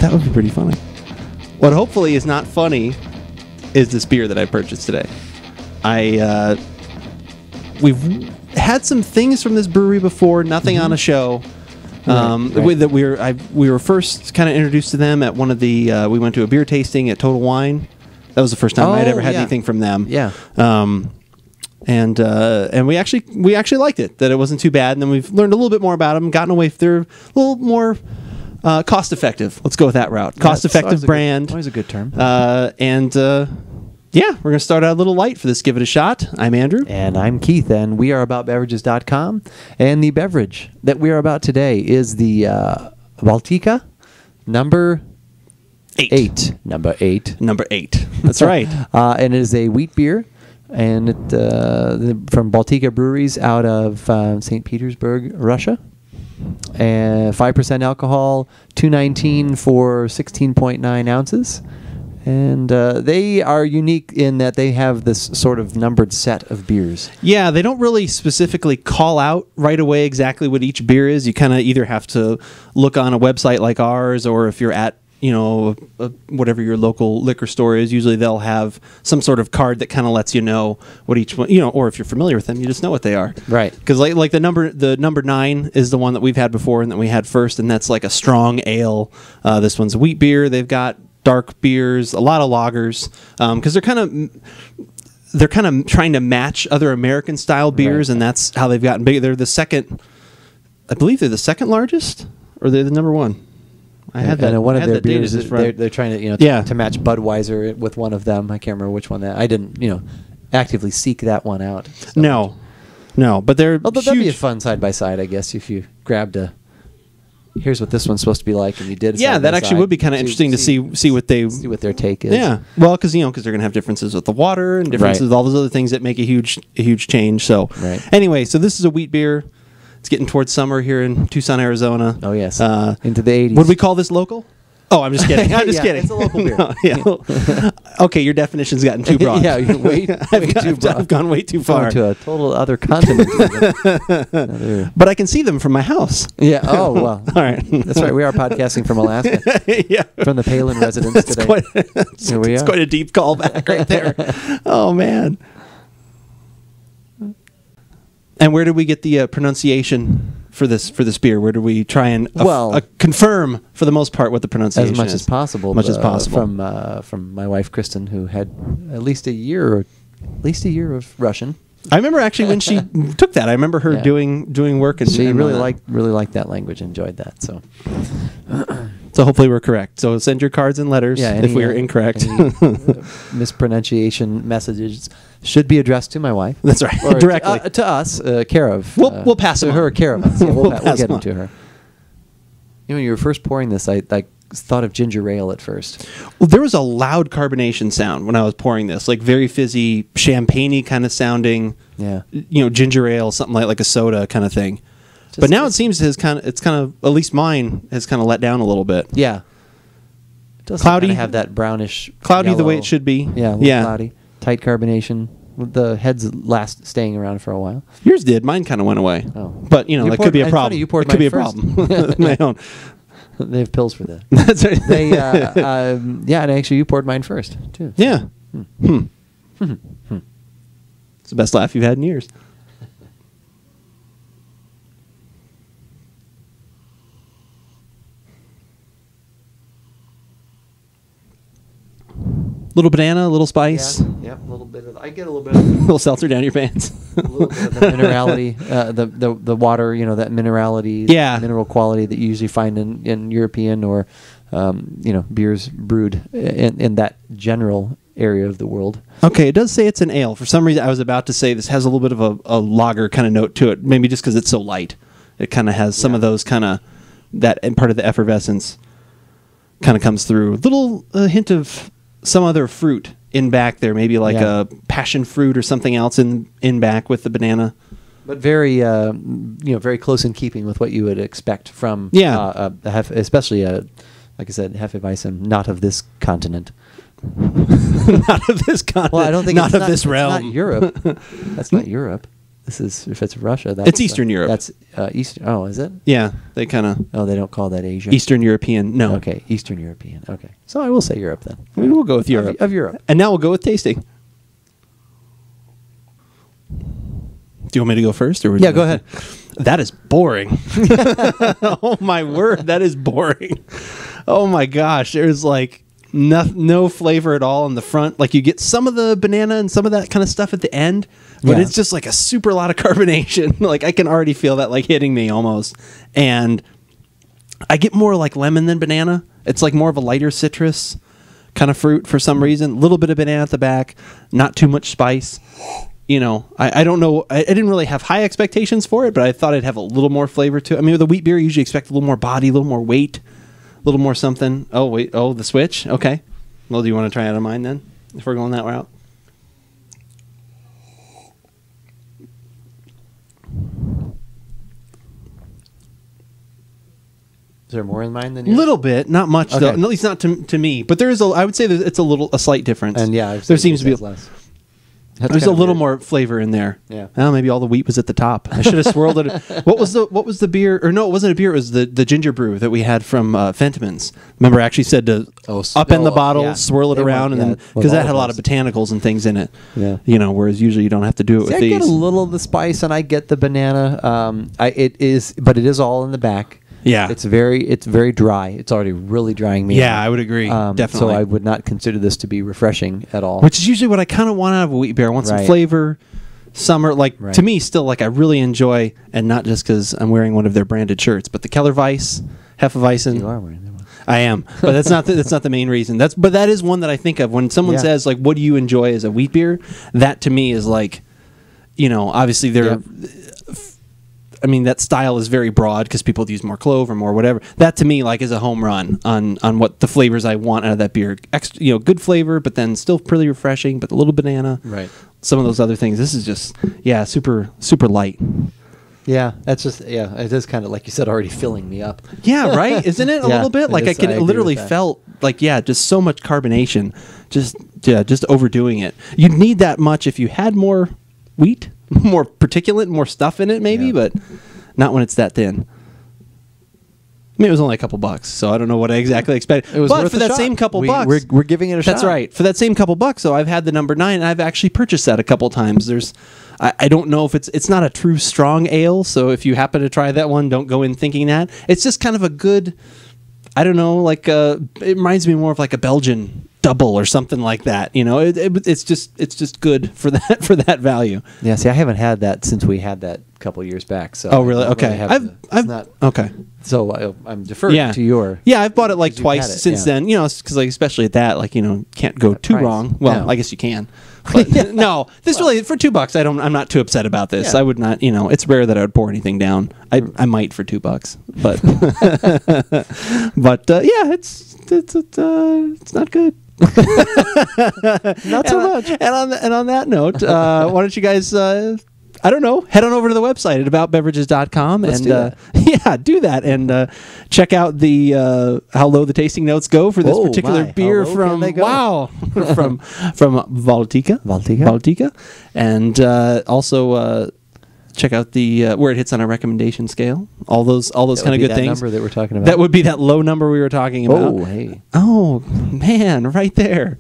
That would be pretty funny. What hopefully is not funny is this beer that I purchased today. We've had some things from this brewery before, nothing on a show. That we were first kind of introduced to them at one of the we went to a beer tasting at Total Wine. That was the first time I had ever had anything from them. Yeah. And we actually liked it, that it wasn't too bad, and then we've learned a little bit more about them, gotten away, they're a little more cost effective. Let's go with that route. Cost effective brand. Always a good term. Yeah, we're going to start out a little light for this. Give it a shot. I'm Andrew. And I'm Keith, and we are AboutBeverages.com. And the beverage that we are about today is the Baltika Number 8. Number 8. Number 8. That's right. And it is a wheat beer, and it from Baltika Breweries out of St. Petersburg, Russia. And 5% alcohol, $2.19 for 16.9 ounces. And they are unique in that they have this sort of numbered set of beers. Yeah, they don't really specifically call out right away exactly what each beer is. You kind of either have to look on a website like ours, or if you're at, whatever your local liquor store is, usually they'll have some sort of card that kind of lets you know what each one, or if you're familiar with them, you just know what they are. Right. Because like the number 9 is the one that we've had before and that we had first, and that's like a strong ale. This one's a wheat beer. They've got dark beers, a lot of lagers, because they're kind of trying to match other American style beers, and that's how they've gotten big. They're the second, I believe they're the second largest, or they're the number 1. I had that. And one of their beers is they're trying to to match Budweiser with one of them. I can't remember which one that. I didn't actively seek that one out. So. No, but they're that'd be a fun side by side, I guess, if you grabbed a. Here's what this one's supposed to be like, and you did. Yeah, that actually would be kind of interesting to see what their take is. Yeah, well, because they're going to have differences with the water and differences with all those other things that make a huge change. So, anyway, so this is a wheat beer. It's getting towards summer here in Tucson, Arizona. Oh yes, into the 80s. Would we call this local? Oh, I'm just kidding. I'm just kidding. It's a local beer. Okay, your definition's gotten too broad. Yeah, way too broad. I've gone way too far. To a total other continent. But I can see them from my house. Yeah. Oh, well. All right. That's right. We are podcasting from Alaska. Yeah. From the Palin residence today. It's quite a deep callback right there. Oh, man. And where did we get the pronunciation for this beer? Where do we try and confirm, for the most part, what the pronunciation is? As much as possible. From my wife Kristen, who had at least a year of Russian. I remember actually when she took that. I remember her doing work, and she really liked that language, enjoyed that. So hopefully we're correct. So send your cards and letters if we are incorrect. Mispronunciation messages should be addressed to my wife. That's right, or directly to us. Care of. We'll pass to them her. On. Care of us. Yeah, we'll get them to her. When you were first pouring this, I thought of ginger ale at first. Well, there was a loud carbonation sound when I was pouring this, like very fizzy, champagne-y kind of sounding. Yeah. Ginger ale, something like a soda kind of thing. But now it seems it's kind of at least mine has kind of let down a little bit. Yeah. It does cloudy, kind of have that brownish, cloudy yellow, the way it should be. Yeah, a little cloudy. Tight carbonation. The heads staying around for a while. Yours did. Mine kind of went away. Oh. But that could be a problem. You poured it could be a first. problem. My own. They have pills for that. That's right. And actually you poured mine first too. Yeah. It's the best laugh you've had in years. Little banana, a little spice. Yeah, a little bit of. I get a little bit of. A little seltzer down your pants. A little bit of the minerality, the water. That minerality, mineral quality that you usually find in European or, beers brewed in that general area of the world. Okay, it does say it's an ale. For some reason, I was about to say this has a little bit of a lager kind of note to it. Maybe just because it's so light, it kind of has some of those kind of that, and part of the effervescence kind of comes through. Little hint of some other fruit in back there, maybe like a passion fruit or something else in back with the banana. But very, very close in keeping with what you would expect from, especially like I said, Hefeweizen, not of this continent. Not of this continent. Well, I don't think not of this realm. It's not Europe. That's not Europe. This is if it's Russia. That's, It's Eastern Europe. That's Eastern. Oh, is it? Yeah, they kind of Oh, they don't call that Asia. Eastern European. No, Okay, Eastern European. Okay, so I will say Europe then. we will go with Europe. Of Europe. And now we'll go with tasting. Do you want me to go first, or would Yeah, you go like to- That is boring. Oh my word, that is boring. Oh my gosh, there's like no flavor at all in the front. Like you get some of the banana and some of that kind of stuff at the end, but Yeah. it's just like a super lot of carbonation. Like I can already feel that like hitting me almost. And I get more like lemon than banana. It's like more of a lighter citrus kind of fruit for some reason. A little bit of banana at the back, not too much spice. You know, I don't know. I didn't really have high expectations for it, but I thought it'd have a little more flavor to it. I mean, with a wheat beer, you usually expect a little more body, a little more weight, a little more something. Oh, wait. Oh, the switch. Okay. Well, do you want to try out of mine then, if we're going that route? Is there more in mine than A yours? little bit, not much though. Okay. At least not to me. But there is I would say that it's a slight difference. And yeah, there seems to be less. there's a little more flavor in there. Yeah. Oh, maybe all the wheat was at the top. I should have swirled it. What was the beer? Or no, it wasn't a beer. It was the ginger brew that we had from Fentimans. Remember, I actually said to upend the bottle, yeah. swirl it They around, want- and yeah, then because with that all had a of lot of those. botanicals and things in it. Yeah. You know, whereas usually you don't have to do it See, with I these. get a little of the spice, and I get the banana. It is all in the back. Yeah. it's very dry. It's already really drying me. Yeah, out. I would agree. So Definitely. I would not consider this to be refreshing at all. Which is usually what I kind of want out of a wheat beer. I want some Right. flavor, summer. Like Right. to me, still like I really enjoy, and not just because I'm wearing one of their branded shirts, but the Keller Weiss, Hefeweizen. You are wearing that one. I am, but that's not the main reason. But that is one that I think of when someone Yeah. says like, "What do you enjoy as a wheat beer?" That to me is like, you know, obviously they're. Yep. I mean, that style is very broad because people use more clove or more whatever. That to me, like, is a home run on what the flavors I want out of that beer. Extra, you know, good flavor, but then still pretty refreshing, but a little banana. Right. Some of those other things. This is just, yeah, super light. Yeah, that's just it is kind of like you said, already filling me up. Yeah, right? Isn't it a Yeah, little bit? it Like is. I I agree literally with that. felt like, yeah, just so much carbonation. Just overdoing it. You'd need that much if you had more wheat, more particulate, more stuff in it maybe, Yeah. but not when it's that thin. I mean, it was only a couple bucks, so I don't know what I exactly expected. It was but worth for a that shot. same couple bucks, We're giving it a shot. that's right. For that same couple bucks, so I've had the number 9, and I've actually purchased that a couple times. I don't know if it's not a true strong ale, so if you happen to try that one, don't go in thinking that. It's just kind of a good, I don't know, like it reminds me more of like a Belgian double or something like that. You know, it's just good for that value. Yeah. See, I haven't had that since we had that a couple years back. So Oh, really? I don't Okay. have I've not. okay. So I'm deferring Yeah. to your. Yeah, I've bought it like 'Cause you've twice had it, since yeah. then. You know, because like especially at that, like, you know, can't go too price. wrong. Well, No. I guess you can. But no, this really for $2. I'm not too upset about this. Yeah. I would not. You know, it's rare that I would pour anything down. I might for $2, but but yeah, it's not good. Not so much. And on that note, why don't you guys? I don't know. Head on over to the website at aboutbeverages.com Let's and do that. yeah, do that and check out the how low the tasting notes go for this Oh, particular my. How beer low can from they go? wow from Baltika. And also check out the where it hits on our recommendation scale. All those That kind would of be good that things. number that we're talking about. That would be that low number we were talking about. Oh, hey. Oh man, right there.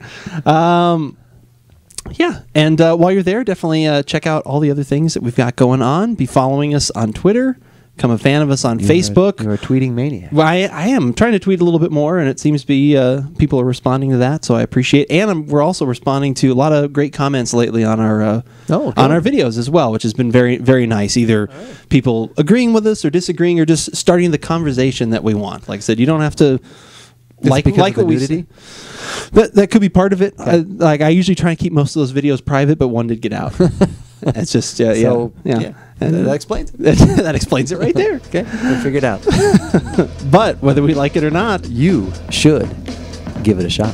Yeah, and while you're there, definitely check out all the other things that we've got going on. Be following us on Twitter. Become a fan of us on Facebook. You're a tweeting maniac. Well, I am trying to tweet a little bit more, and it seems to be people are responding to that, so I appreciate it. And we're also responding to a lot of great comments lately on our on our videos as well, which has been very, very nice. Either people agreeing with us or disagreeing, or just starting the conversation that we want. Like I said, you don't have to like what we say. That could be part of it. Like I usually try and keep most of those videos private, but one did get out. It's just yeah. And that explains it. That explains it right there. Okay, we'll figure it out. But whether we like it or not, You should give it a shot.